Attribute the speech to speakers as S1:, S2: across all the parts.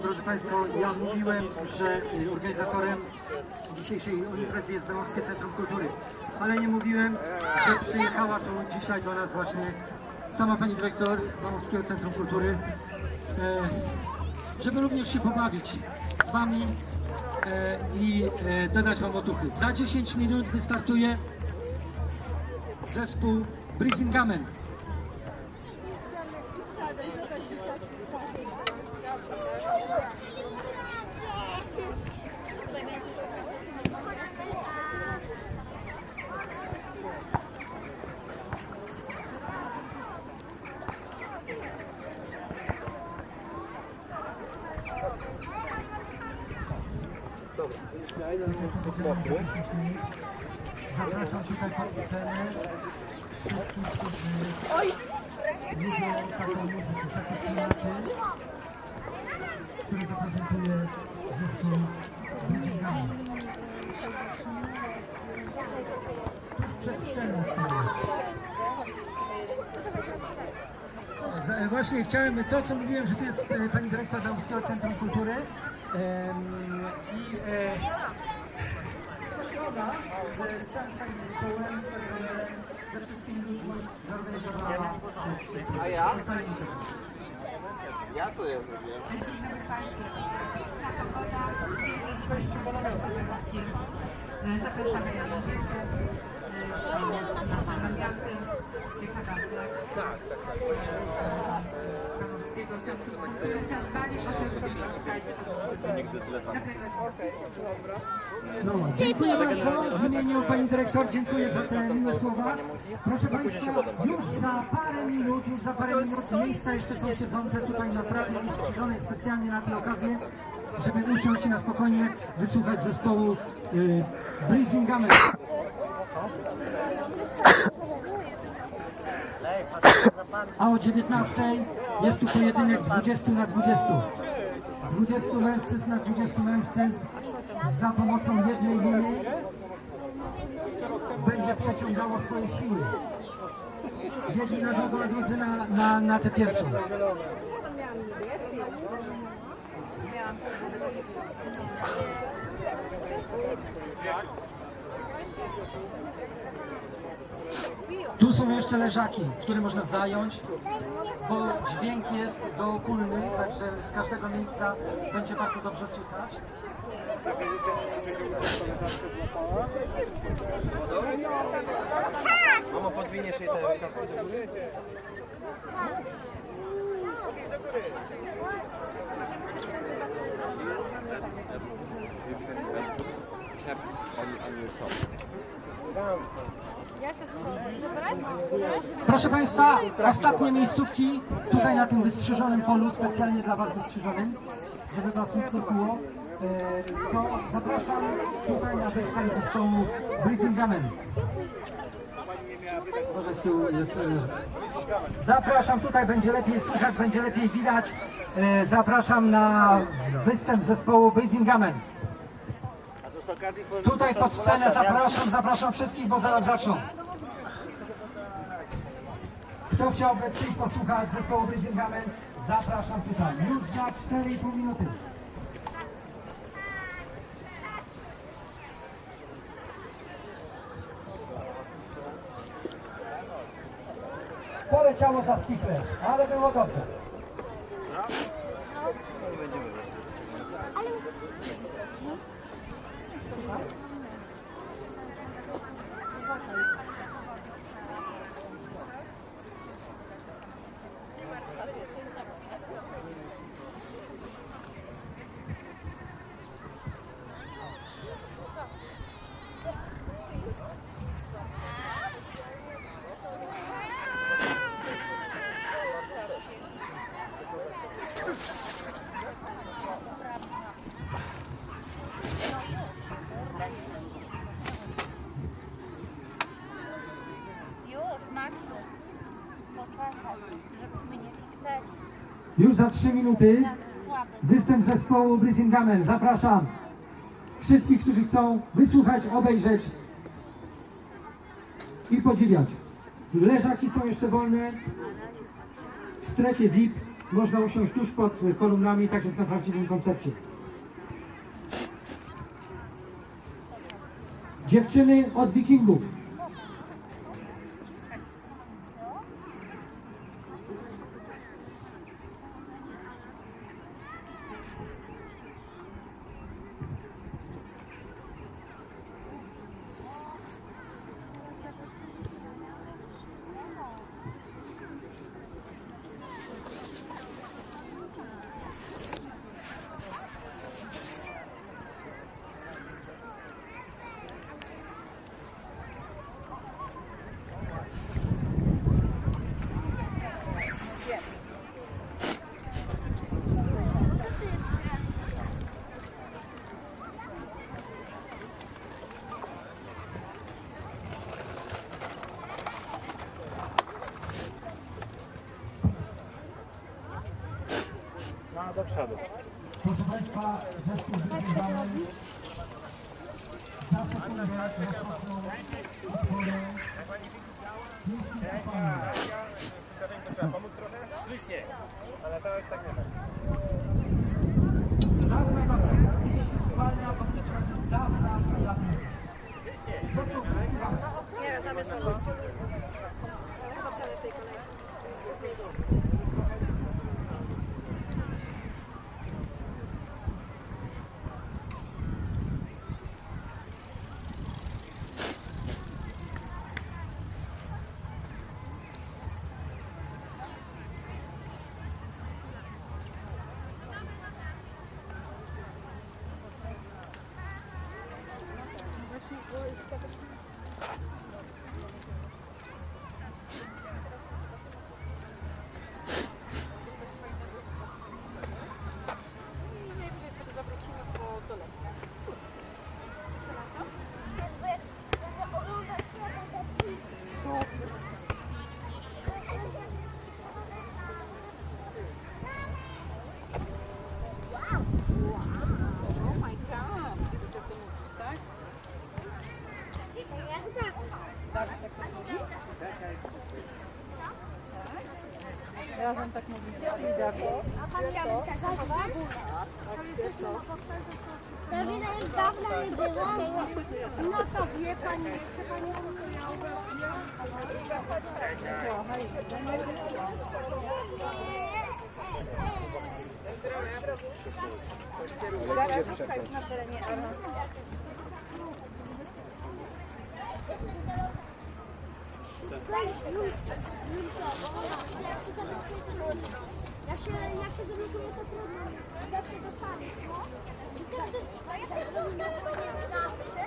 S1: Drodzy Państwo, ja mówiłem, że organizatorem dzisiejszej imprezy jest Bełomskie Centrum Kultury, ale nie mówiłem, że przyjechała tu dzisiaj do nas właśnie sama pani dyrektor Bełomskiego Centrum Kultury, żeby również się pobawić z Wami i dodać Wam otuchy. Za 10 minut wystartuje zespół Brisingamen. Zapraszam tutaj pod scenę wszystkich, którzy lubią taką muzykę, takie klimaty, który zaprezentuje zespół Brisingamen. Przed sceną właśnie chciałem to, co mówiłem, że tu jest pani dyrektor Bełomskiego Centrum Kultury i ona z całym swoim zespołem, z personelem, ze wszystkimi ludźmi zorganizowała.
S2: A ja? Ja co ja zrobię?
S3: Zapraszamy na muzykę. Są nasze warianty. Ciekawa
S2: Tak.
S3: Kanowskiego Centrum Kultury. Zadbanie o te
S1: Dziękuję bardzo. W imieniu pani dyrektor dziękuję za te miłe słowa. Proszę Państwa, już za parę minut miejsca jeszcze są siedzące tutaj na trawie wystrzyżonej specjalnie na tę okazję, żeby usiąść i na spokojnie wysłuchać zespołu Brisingamen. A o 19:00 jest tu pojedynek 20 na 20. 20 mężczyzn na 20 mężczyzn za pomocą jednej linii będzie przeciągało swoje siły. Jedni na drugą, a drudzy na tę pierwszą. Tu są jeszcze leżaki, które można zająć, bo dźwięk jest dookólny, także z każdego miejsca będzie bardzo dobrze słychać.
S2: Mamo, podwiniesz jej te rękawy do góry?
S1: Proszę Państwa, ostatnie miejscówki tutaj na tym wystrzyżonym polu, specjalnie dla Was wystrzyżonym, żeby Was nie cyrkuło. To zapraszam tutaj na wystań zespołu Brisingamen. Może z tyłu jest. Zapraszam, tutaj będzie lepiej słychać, będzie lepiej widać. Zapraszam na występ zespołu Brisingamen. Tutaj pod scenę zapraszam wszystkich, bo zaraz zaczną. Kto chciałby przyjść posłuchać zespołu Brisingamen, zapraszam tutaj. Już za 4,5 minuty. Poleciało za spichlerz, ale było dobrze. Już za 3 minuty występ zespołu Brisingamen. Zapraszam wszystkich, którzy chcą wysłuchać, obejrzeć i podziwiać. Leżaki są jeszcze wolne w strefie VIP. Można usiąść tuż pod kolumnami, tak jak na prawdziwym koncercie. Dziewczyny od Wikingów.
S4: No, do przodu.
S1: Proszę Państwa, zespół wyglądamy. Za sekundę rozpoczną utwory.
S4: Pomóc trochę? Krzysie. Ale to jest tak nie tak.
S1: Dawna dobra. Aktualna powtórka z dawna lat. Zespół festiwalu.
S3: Nie, tam jest ono. Chyba salę tej kolejki. Razem tak mówimy.
S5: A pamiętam, Dawida już dawno nie było. No to wie pani, jeszcze pani
S3: Na terenie Arno.
S5: Jak się dowiedzuje, to trudno. Zawsze dostanie. I każdy zawsze.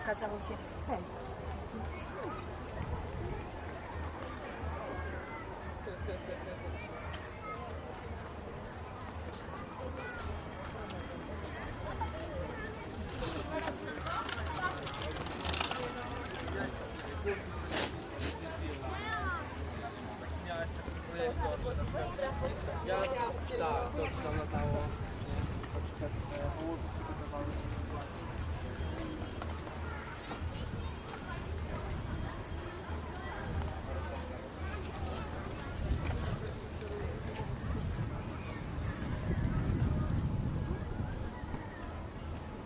S3: Okazało się, hej.
S2: Ja, tak, to tam latało.